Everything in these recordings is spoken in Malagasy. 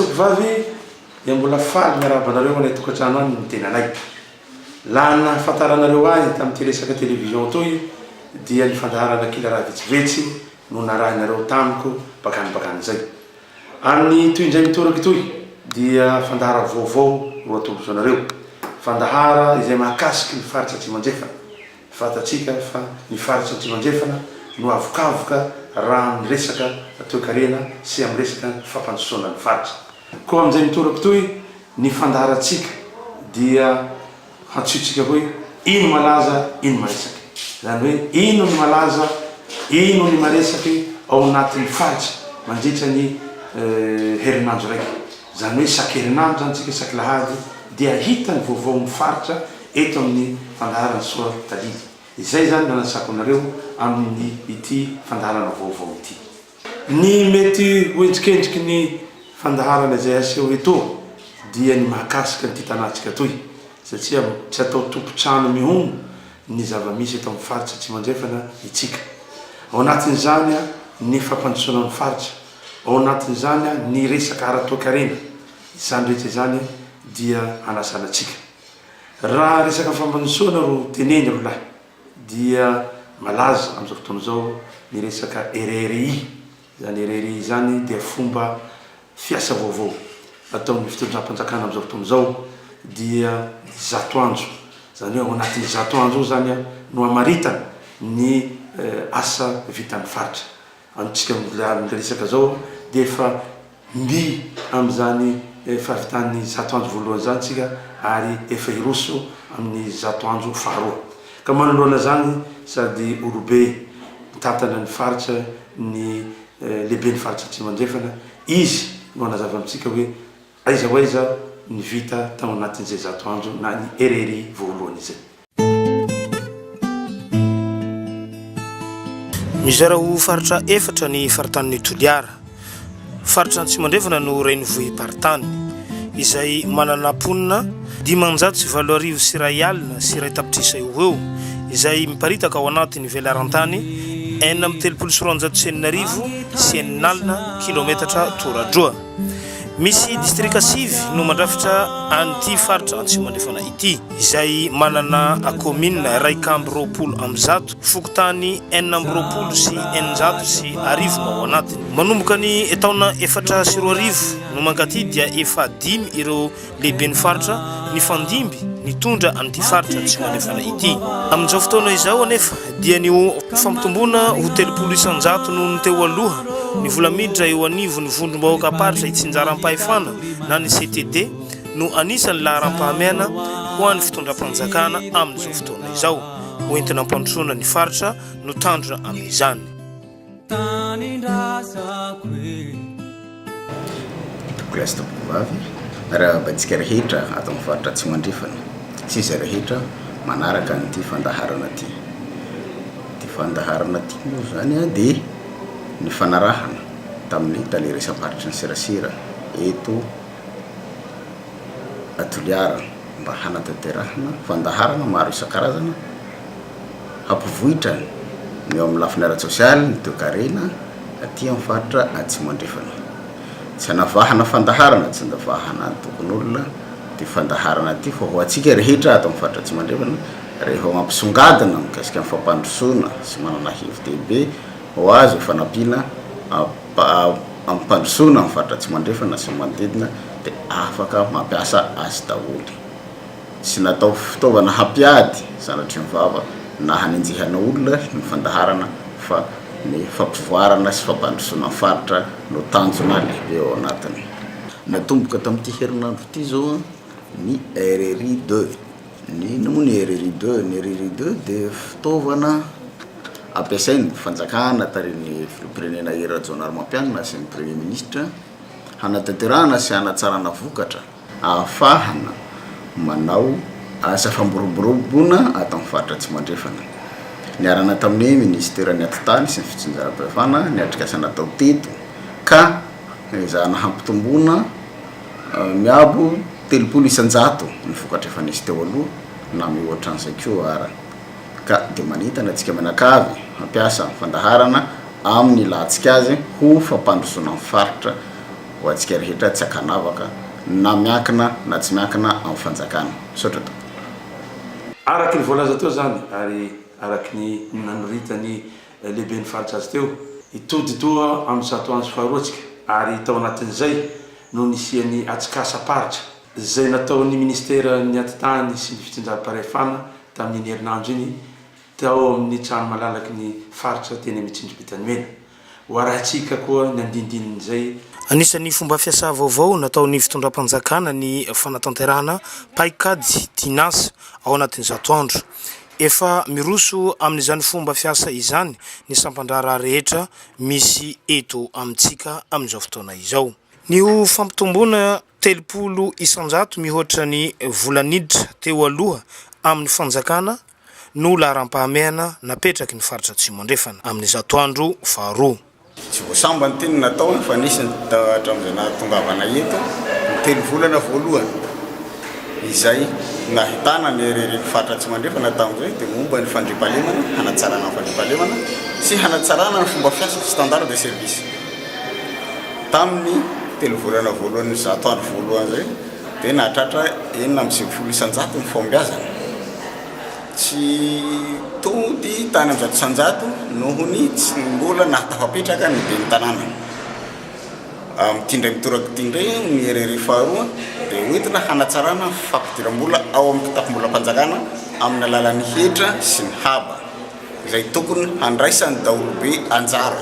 Vavy dia mbola faly miarabanareo anay tokantrano any ny tenanay. Lana fataranareo ahy tamin'ity resaka télévision toy dia ny fandaharana kila raha vetsivetsy no narahinareo tamiko bakany zay. Amin'ny toy indray mitoraky toy dia fandahara vaovao ro atolotra anareo. Fandahara izay mahakasiky ny faritra Tsimandrefana. Fatatsika fa ny faritra Tsimandrefana no avokaavoka raha amin'ny resaka toe-karena sy amin'ny resaka fampandrosoana ny faritra. Koa amin'izay mitoraky toy ny fandaharatsika dia hatsotsika hoe ino malaza ino maresaky. Zany hoe ino ny malaza ino ny maresaky ao anatin'ny faritra mandritra ny herinandro raiky. Zany hoe sak herinandro zany tsika sak lahady dia hita ny vaovao ny faritra eto amin'ny fandaharana soa talidy. Izay zany nanasako anareo amin'ny ity fandaharana vaovao ity. Ny mety hoendrikendriky ny fandaharana izay aseho eto dia ny mahakasika ny tanàtsika toy. Satria tsy atao tompo-trano mihono ny zava-misy eto amin'ny faritra Tsimandrefana itsika. Ao anatin'izany ny fampandrosoana ny faritra. Ao anatin'izany ny resaka ara-toe-karena. Izany rehetra izany dia anasanantsika. Raha resaka fampandrosoana ro teneny ro lahy dia malaza amin'izao fotoana izao ny resaka RRI. Zany RRI zany dia fomba fiasa vaovao ataon'ny fitondram-panjakana amin'izao fotoana izao dia 100 andro. Zany hoe ao anatin'ny 100 andro zany no amaritana ny asa vitan'ny faritra. Antsika resaka zao dia efa mby amin'izany fahavitan'ny 100 andro voalohany zany tsika ary efa iroso amin'ny 100 andro faharoa. Ka manoloana zany sady olobe mitantana ny faritra ny lehibe ny faritra Tsimandrefana, izy no anazava amintsika hoe aiza ho aiza ny vita tao anatin'izay 100 andro na ny RRI voalohany izay. Mizara ho faritra efatra ny faritany Toliara. Faritra Tsimandrefana no reny vohim-paritany izay manana ponina 520 sy iray alina sy iray tapitrisa eo izay miparitaka ao anatin'ny velarantany 436 sy 9 kilometatra toradroa. Misy distrika 5 no mandrafitra an'ity faritra Tsimandrefana ity izay manana commune raika amby roapolo amby zato, fokontany 420 sy 900 sy arivo ao anatiny. Manomboka ny taona 420 no mankaty dia efa 5 ireo lehiben'ny faritra ny fandimby nitondra an'ity faritra Tsimandrefana ity. Amin'izao fotoana izao anefa dia ny fampitomboana ho 300 isanjato no teo aloha ny vola miditra eo anivo ny vondrom-bahoaka aparitra itsinjaram-pahefana na ny CTD no anisany laharam-pahamehana ho an'ny fitondram-panjakana amin'izao fotoana izao. Hoentina ampandrosoana ny faritra no tandrona amin'izany. Raha batsika rehetra ato amin'ny faritra Tsimandrefana sy izay rehetra manaraka n'ity fandaharana ity. Ty fandaharana ity moa zany dia ny fanarahana tamin'ny taleresam-paritra ny serasera eto Toliara mba hanatanterahana fandaharana maro isan-karazana hampivohitra ny eo amin'ny lafiny ara-tsosialy ny toe-karena aty amin'ny faritra Tsimandrefana. Tsy hanavahana fandaharana tsy handavahana tokon'olona ty fandaharana ty fa ho atsika rehetra ato amin'ny faritra Tsimandrefana rehefa mampisongadina mikasika amin'ny fampandrosoana sy manana hevin-dehibe ho azo fanampiana ampandrosoana amin'ny faritra Tsimandrefana sy manodidina dia afaka mampiasa azy daholo. Tsy natao fitaovana hampiady sanatria mivava na hanenjehana olona ny fandaharana fa ny fampivoarana sy fampandrosoana faritra no tanjona lehibe ao anatiny. Natomboka tamin'ity herinandro ity zao ny RRI 2. Ny moa ny RRI 2? Ny RRI 2 dia fitaovana ampiasain'ny fanjakana tarin'ny filoham-pirenena Rajaonarimampianina sy ny premier ministre hanatanterahana sy hanatsarana vokatra ahafahana manao asa famboroboroboana ato amin'ny faritra Tsimandrefana. Niarana tamin'ny ministeran'ny atitany sy ny fitsinjaram-pahefana niatrikasana tao teto ka izahana hampitomboana miabo 300 isanjato ny vokatra efa nisy teo aloha na mihoatra an'izay koa ara. Ka dia manitana antsika menakavy hampiasa fandaharana amin'ny lahantsika azy ho fampandrosoana amin'ny faritra ho atsika rehetra tsy akanavaka na miankina na tsy miankina amin'ny fanjakana. Misaotra to. Araky ny voalaza teo zany ary araky ny nanoritany lehibe ny faritra azy teo itody toa amin'ny zato andro faharoatsika ary tao anatin'izay no nisiany atsikasa-paritra zay nataon'ny ministera ny atitany sy ny fitsinjaram-parefana tamin'ny herinandro iny tao amin'ny trano malalaky ny faritra teny Mitsinjo Betaniana. Ho arahintsika koa ny andindinin'izay. Anisan'ny fomba fiasa vaovao nataon'ny fitondram-panjakana ny fanatanterahana paikady tinasa ao anatin'ny zato andro. Efa miroso amin'izany fomba fiasa izany ny sampandrara rehetra misy eto amintsika amin'izao fotoana izao. Ny fampitomboana 30 isanjato mihoatra ny volaniditra teo aloha amin'ny fanjakana no laharam-pahamehana napetraky ny faritra Tsimondrefana amin'ny zato andro faharoa. Tsy voasamba ny teny natao fa nisy hatramin'izay nahatongavana eto ny 3 volana voalohany izay nahitana ny erery faritra Tsimondrefana tamin'izay dia momba ny fandriampahalemana, hanatsarana ny fandriampahalemana sy hanatsarana ny fomba fiasa standard de service. Tamin'ny 3 volana voalohany zato andro voalohany zay dia nahatratra 920 isanjato ny fombiazana. Tsy tody tany amin'ny zato isanjato nohony tsy mbola nahatafapetraka ny be ny tanàna. Mitindray mitoraka tindray ny erery faharoa dia hoentina hanatsarana fampidiram-bola ao amin'ny kitapo-mbolam-panjakana amin'ny alalan'ny hetra sy ny haba izay tokony handraisany daholobe anjara.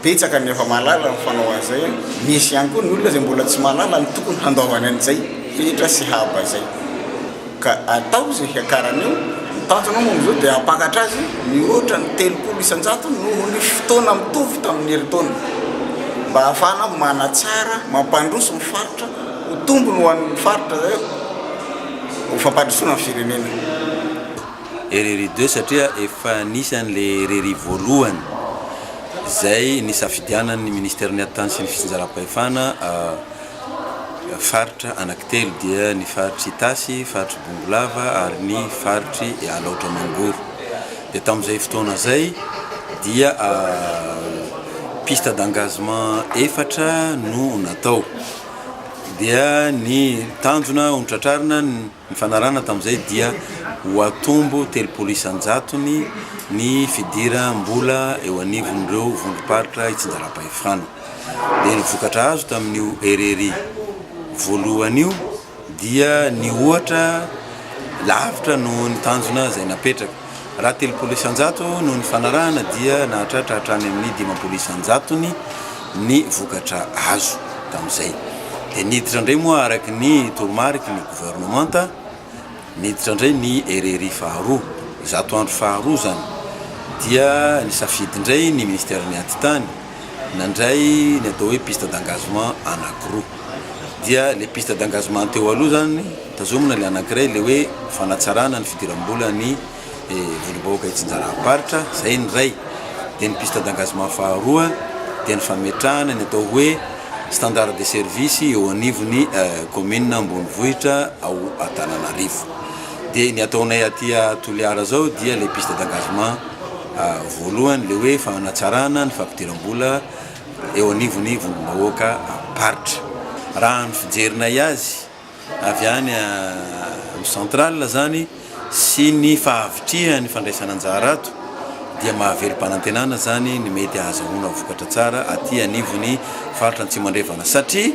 Betsaka ny efa mahalala ny fanao an'izay. Misy ihany koa ny olona izay mbola tsy mahalala ny tokony handaovany an'izay hetra sy haba izay. Ka atao izay hiakarany eo, tanjona moa amin'izao dia hampakatra azy mihoatra ny 30 isanjato noho ny fotoana mitovy tamin'ny herintaona mba ahafahana manatsara mampandroso ny faritra ho tombony ho an'ny faritra zay ho fampandrosoana amin'ny firenena. Erery 2 satria efa nisy an'le erery voalohany zay nisafidianan'ny ministère ny atitany sy ny fitsinjaram-pahefana faritra anankitelo dia ny faritry Itasy, faritry Bongolava ary ny faritry Alaotra Mangoro. Dia tamin'izay fotoana zay dia piste d'engagement efatra no natao. Dia ny tanjona ontratrarina ny fanarana tamin'izay dia ho atombo 30 isanjatony ny fidiram-bola eo anivon'ireo vondrom-paritra itsinjaram-pahefana. Dia ny vokatra azo tamin'io erery voalohany io dia ny ohatra lavitra no ny tanjona zay napetraka. Raha 30 isanjato no ny fanarahana dia nahatratra hatrany amin'ny 50 isanjatony ny vokatra azo tamin'izay. Dia niditra indray moa araky ny toromarika ny gouvernementa, niditra indray ny erery faharoa, zato andro faharoa zany. Dia nisafidy indray ny ministère ny atitany nandray ny atao hoe piste d'engagement anankiroa. Dia le piste d'engagement teo aloha zany tazomina le anankiray le hoe fanatsarana ny fidiram-bola ny volobaoka itsinjaram-paritra, zay ny ray. Dia ny piste d'engagement faharoa dia ny fametrahana ny atao hoe standard de service eo anivon'ny commune Ambonivohitra ao Antananarivo. Dia ny ataonay aty Toliara zao dia le piste d'engagement voalohany le hoe fanatsarana ny fampidiram-bola eo anivon'ny volobaoka paritra. Raha ny fijerinay azy avy any amin'ny central zany sy ny fahavitriha ny fandraisana anjara ato dia mahaverim-panantenana zany ny mety ahazahoana vokatra tsara aty anivon'ny faritra Tsimondrefana satria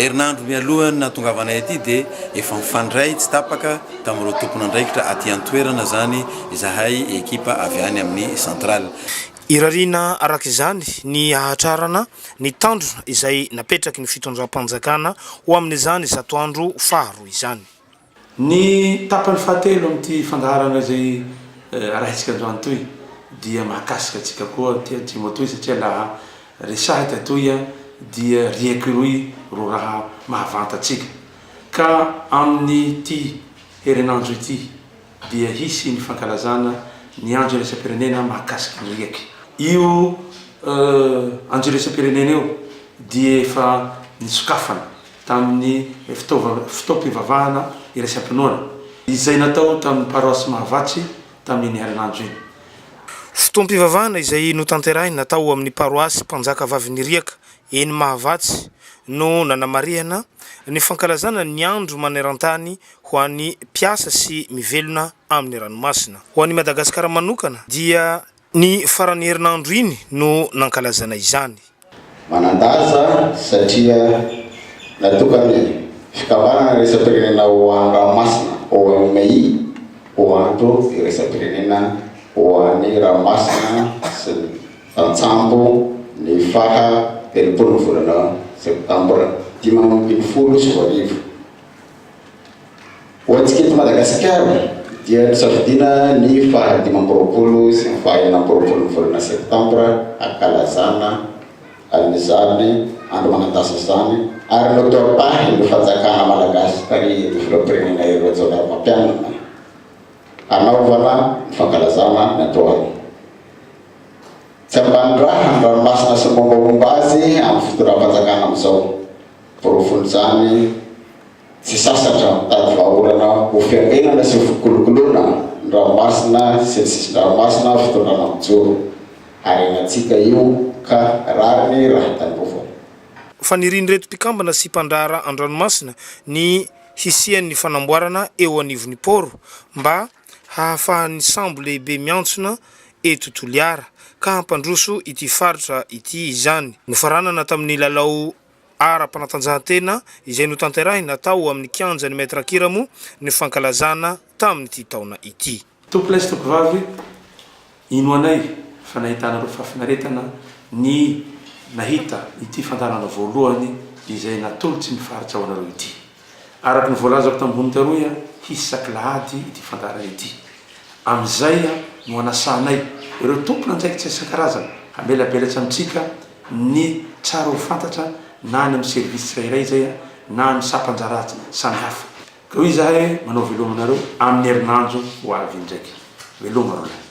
herinandro mialohan'ny nahatongavanay aty dia efa mifandray tsy tapaka tamin'ireo tompona andraikitra aty an-toerana zany izahay ekipa avy any amin'ny central. Irarina arak'izany ny ahatrarana ny tandrona izay napetraky ny fitondram-panjakana ho amin'izany zato andro faharoa izany. Ny tapany fahatelo amin'ity fandaharana izay arahintsika androany toy dia mahakasika antsika koa tiamo toy satria laha resahy tatoy dia riaky roy ro raha mahavantatsika. Ka amin'ny ty herinandro ity dia hisy ny fankalazana ny andro iresa-pirenena mahakasiky ny riaky. Io andro iresa-pirenena io dia efa nisokafana tamin'ny fitaom-pivavahana iresa-pinoana izay natao tamin'ny paroisse Mahavatsy tamin'ny herinandro iny. Fotoam-pivavahana izay notanterahina natao amin'ny paroasy mpanjaka vavin'Iriaka eny Mahavatsy no nanamarihana ny fankalazana ny andro maneran-tany ho an'ny mpiasa sy mivelona amin'ny ranomasina. Ho an'ny Madagasikara manokana dia ny farany herinandro iny no nankalazana izany. Manandaza satria natokany fikavarana resam-pirenena ho an'ny ranomasina ho an'ny May ho andro resam-pirenena ho an'ny ranomasina sy Tantsambo ny faha 30 volana Septambra 2020. Ho antsika eto Madagasikara dia safidiana ny faha 15 sy ny faha 16 volana Septambra akalazana an'izany andro manandaza zany ary natao pahy ny fanjakana malagasy tary ny filoham-pirenena Roa Mampianana anaovana ny fankalazana natao any. Tsy ambany raha ny ranomasina sy mombamomba azy amin'ny fotoram-panjakana amin'izao. Porofony zany tsy sasatra mitady vahaolana ho fiangenana sy fikolokoloana ny ranomasina sy ny sisin'ny ranomasina fotoanana mijoro ary atsika io ka rariny raha tanova. Faniriany reto mpikambana sy mpandrara an-dranomasina ny hisian'ny fanamboarana eo anivon'ny poro mba hahafahan'ny sambo lehibe miantsona eto Toliara ka hampandroso ity faritra ity izany. Nofaranana tamin'ny lalao ara-panatanjahantena izay notanterahina natao amin'ny kianjan'ny Maître Kiramo ny fankalazana tamin'ity taona ity. Tompo lahy vavy ino anay fa nahitanareo fahafinaretana ny nahita ity fandarana voalohany izay natolotsy ny faritra ao anareo ity. Araky ny voalazako tambony taroya hisaky lahady ity fandarana ity. Amizay no anasanay ireo tompona andraikitsy isan-karazana hamelabelatsy amitsika ny tsara ho fantatra na ny amin'ny service tsirairay zay na ny sapanjaratsy samy hafa. Ka hoy izahay manao velomanareo amin'ny herinandro ho avy indraiky. Veloma rona.